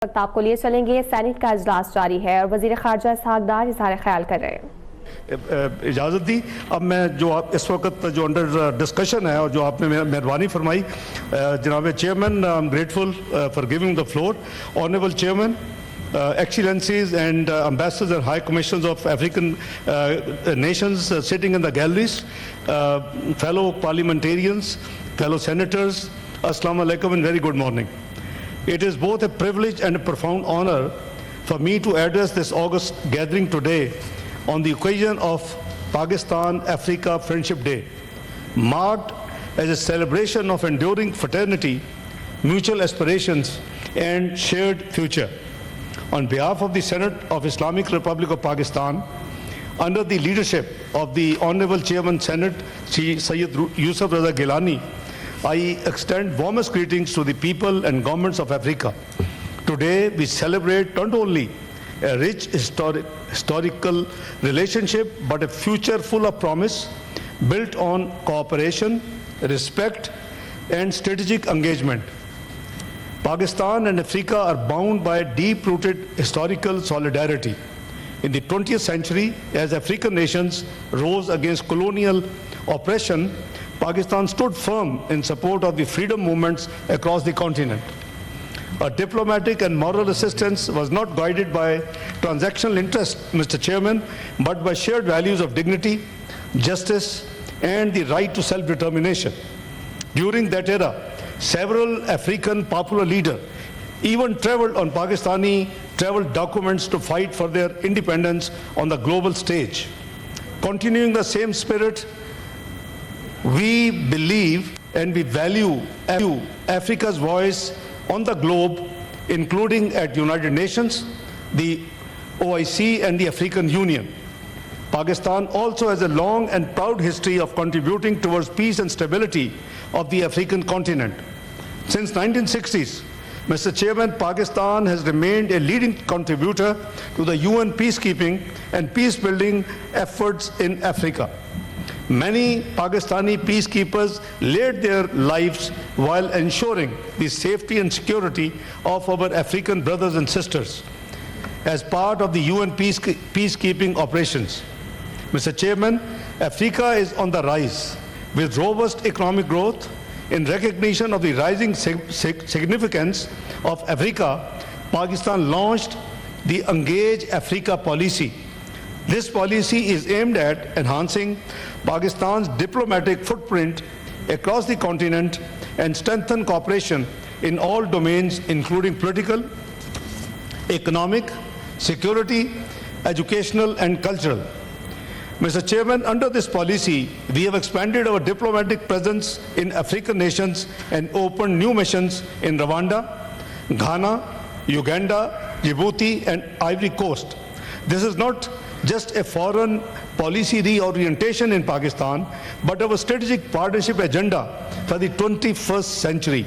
वक्त आपको लिए चलेंगे। सेनेट का इजलास जारी है और वजीर खारजा इसहाक दार इज़हार ख्याल कर रहे हैं। इजाज़त दी। अब मैं जो आप इस वक्त जो अंडर डिस्कशन है और जो आपने मेहरबानी फरमाई, जनाब chairman, I am grateful for giving the floor. Honourable chairman, excellencies and ambassadors and high commissioners of African nations sitting in the galleries, fellow parliamentarians, fellow senators, assalamu alaikum and very good morning. It is both a privilege and a profound honor for me to address this August gathering today on the occasion of Pakistan-Africa Friendship Day, marked as a celebration of enduring fraternity, mutual aspirations and shared future. On behalf of the Senate of Islamic Republic of Pakistan, under the leadership of the Honorable Chairman Senate, Sayyid Yusuf Raza Gilani, I extend warmest greetings to the people and governments of Africa. Today we celebrate not only a rich historical relationship, but a future full of promise, built on cooperation, respect and strategic engagement. Pakistan and Africa are bound by deep-rooted historical solidarity. In the 20th century, as African nations rose against colonial oppression, Pakistan stood firm in support of the freedom movements across the continent. Our diplomatic and moral assistance was not guided by transactional interest, Mr. Chairman, but by shared values of dignity, justice, and the right to self-determination. During that era, several African popular leaders even traveled on Pakistani travel documents to fight for their independence on the global stage. Continuing the same spirit, we believe and we value Africa's voice on the globe, including at United Nations, the OIC and the African Union. Pakistan also has a long and proud history of contributing towards peace and stability of the African continent. Since 1960s, Mr. Chairman, Pakistan has remained a leading contributor to the UN peacekeeping and peace-building efforts in Africa. Many Pakistani peacekeepers laid their lives while ensuring the safety and security of our African brothers and sisters as part of the UN peacekeeping operations. Mr. Chairman, Africa is on the rise with robust economic growth. In recognition of the rising significance of Africa, Pakistan launched the Engage Africa policy. This policy is aimed at enhancing Pakistan's diplomatic footprint across the continent and strengthen cooperation in all domains, including political, economic, security, educational, and cultural. Mr. Chairman, under this policy, we have expanded our diplomatic presence in African nations and opened new missions in Rwanda, Ghana, Uganda, Djibouti, and Ivory Coast. This is not just a foreign policy reorientation in Pakistan, but our strategic partnership agenda for the 21st century,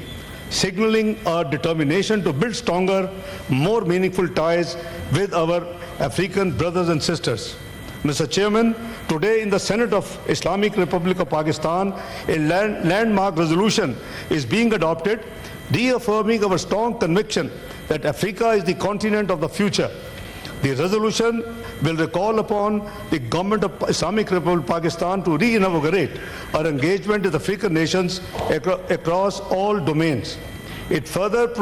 signaling our determination to build stronger, more meaningful ties with our African brothers and sisters. Mr. Chairman, today in the Senate of Islamic Republic of Pakistan, a landmark resolution is being adopted, reaffirming our strong conviction that Africa is the continent of the future. The resolution will recall upon the government of Islamic Republic of Pakistan to reinvigorate our engagement with African nations across all domains. It further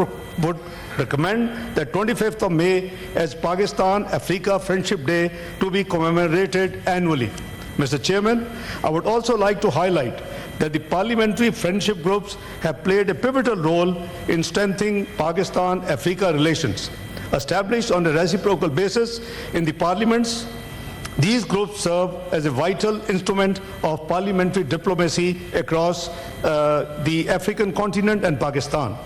would recommend the 25th of May as Pakistan-Africa Friendship Day to be commemorated annually. Mr. Chairman, I would also like to highlight that the parliamentary friendship groups have played a pivotal role in strengthening Pakistan-Africa relations. Established on a reciprocal basis in the parliaments, these groups serve as a vital instrument of parliamentary diplomacy across the African continent and Pakistan.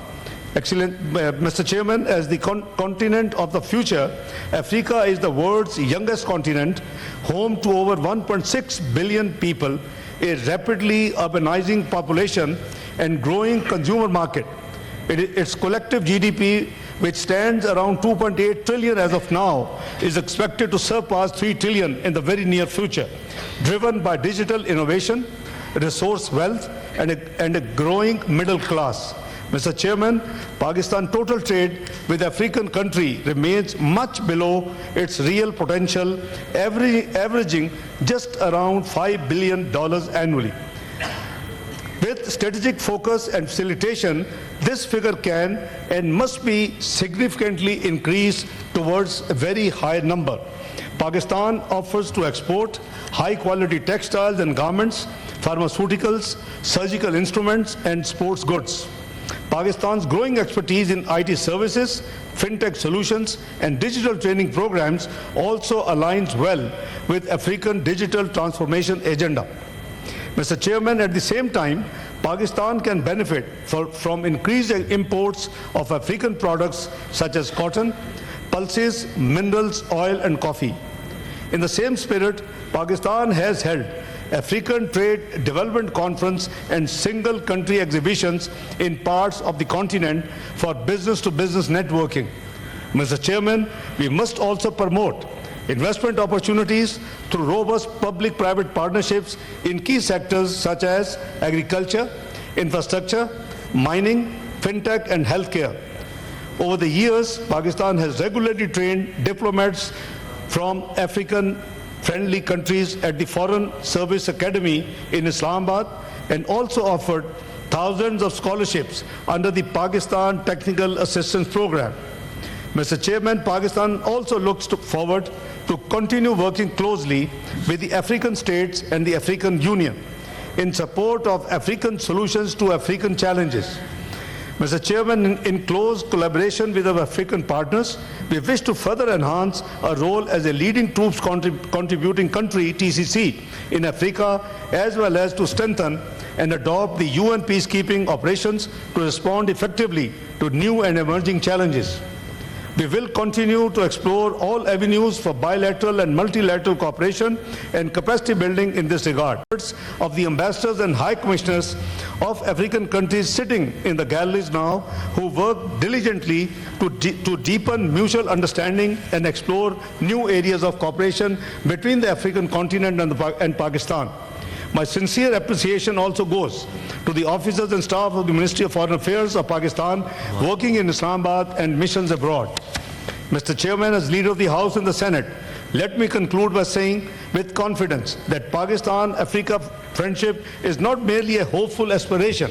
Excellent, Mr. Chairman, as the continent of the future, Africa is the world's youngest continent, home to over 1.6 billion people, a rapidly urbanizing population and growing consumer market. Its collective GDP, which stands around 2.8 trillion as of now, is expected to surpass 3 trillion in the very near future, driven by digital innovation, resource wealth, and a growing middle class. Mr. Chairman, Pakistan total trade with African country remains much below its real potential, averaging just around $5 billion annually. With strategic focus and facilitation, this figure can and must be significantly increased towards a very high number. Pakistan offers to export high-quality textiles and garments, pharmaceuticals, surgical instruments, and sports goods. Pakistan's growing expertise in IT services, fintech solutions, and digital training programs also aligns well with African digital transformation agenda. Mr. Chairman, at the same time, Pakistan can benefit from increased imports of African products such as cotton, pulses, minerals, oil, and coffee. In the same spirit, Pakistan has held African Trade Development Conference and single country exhibitions in parts of the continent for business-to-business networking. Mr. Chairman, we must also promote investment opportunities through robust public-private partnerships in key sectors such as agriculture, infrastructure, mining, fintech, and healthcare. Over the years, Pakistan has regularly trained diplomats from African-friendly countries at the Foreign Service Academy in Islamabad and also offered thousands of scholarships under the Pakistan Technical Assistance Program. Mr. Chairman, Pakistan also looks forward to continue working closely with the African states and the African Union in support of African solutions to African challenges. Mr. Chairman, in close collaboration with our African partners, we wish to further enhance our role as a leading troops contributing country, TCC, in Africa, as well as to strengthen and adopt the UN peacekeeping operations to respond effectively to new and emerging challenges. We will continue to explore all avenues for bilateral and multilateral cooperation and capacity building in this regard. Of the ambassadors and high commissioners of African countries sitting in the galleries now, who work diligently to deepen mutual understanding and explore new areas of cooperation between the African continent and Pakistan. My sincere appreciation also goes to the officers and staff of the Ministry of Foreign Affairs of Pakistan working in Islamabad and missions abroad. Mr. Chairman, as leader of the House and the Senate, let me conclude by saying with confidence that Pakistan-Africa friendship is not merely a hopeful aspiration.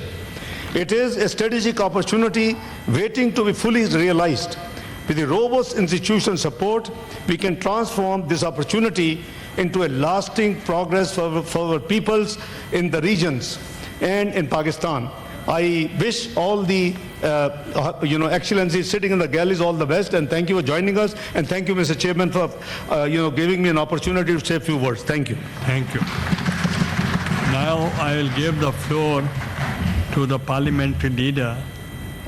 It is a strategic opportunity waiting to be fully realized. With the robust institutional support, we can transform this opportunity into a lasting progress for our peoples in the regions and in Pakistan. I wish all the excellencies sitting in the galleries all the best, and thank you for joining us, and thank you, Mr. Chairman, for giving me an opportunity to say a few words. Thank you. Thank you. Now I will give the floor to the parliamentary leader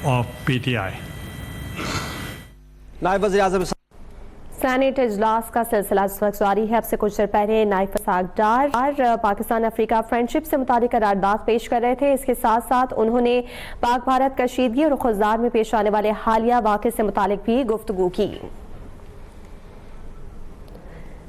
of PTI. नायब वज़ीर-ए-आज़म senate इजलास का सिलसिला इस वक्त जारी है। अब से कुछ देर पहले नायब इशाक डार पाकिस्तान अफ्रीका फ्रेंडशिप से मुतालिक करारदाद पेश कर रहे थे। इसके साथ साथ उन्होंने पाक भारत कशीदगी और खुजदार में पेश आने वाले हालिया वाक़े से मुतालिक भी गुफ्तगू की।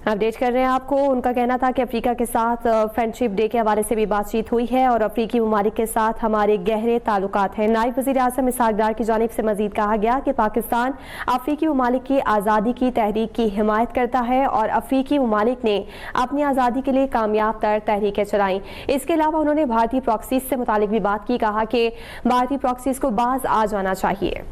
अपडेट कर रहे हैं आपको। उनका कहना था कि अफ्रीका के साथ फ्रेंडशिप डे के हवाले से भी बातचीत हुई है और अफ्रीकी ममालिक के साथ हमारे गहरे ताल्लुकात हैं। नायब वज़ीर आज़म इशाक डार की जानिब से मजीद कहा गया कि पाकिस्तान अफ्रीकी ममालिक की आज़ादी की तहरीक की हिमायत करता है और अफ्रीकी ममालिक ने अपनी आज़ादी के लिए कामयाब तर तहरीकें चलाई। इसके अलावा उन्होंने भारतीय प्रॉक्सीज से मुतालिक भी बात की। कहा कि भारतीय प्रॉक्सीज को बाज आ जाना चाहिए।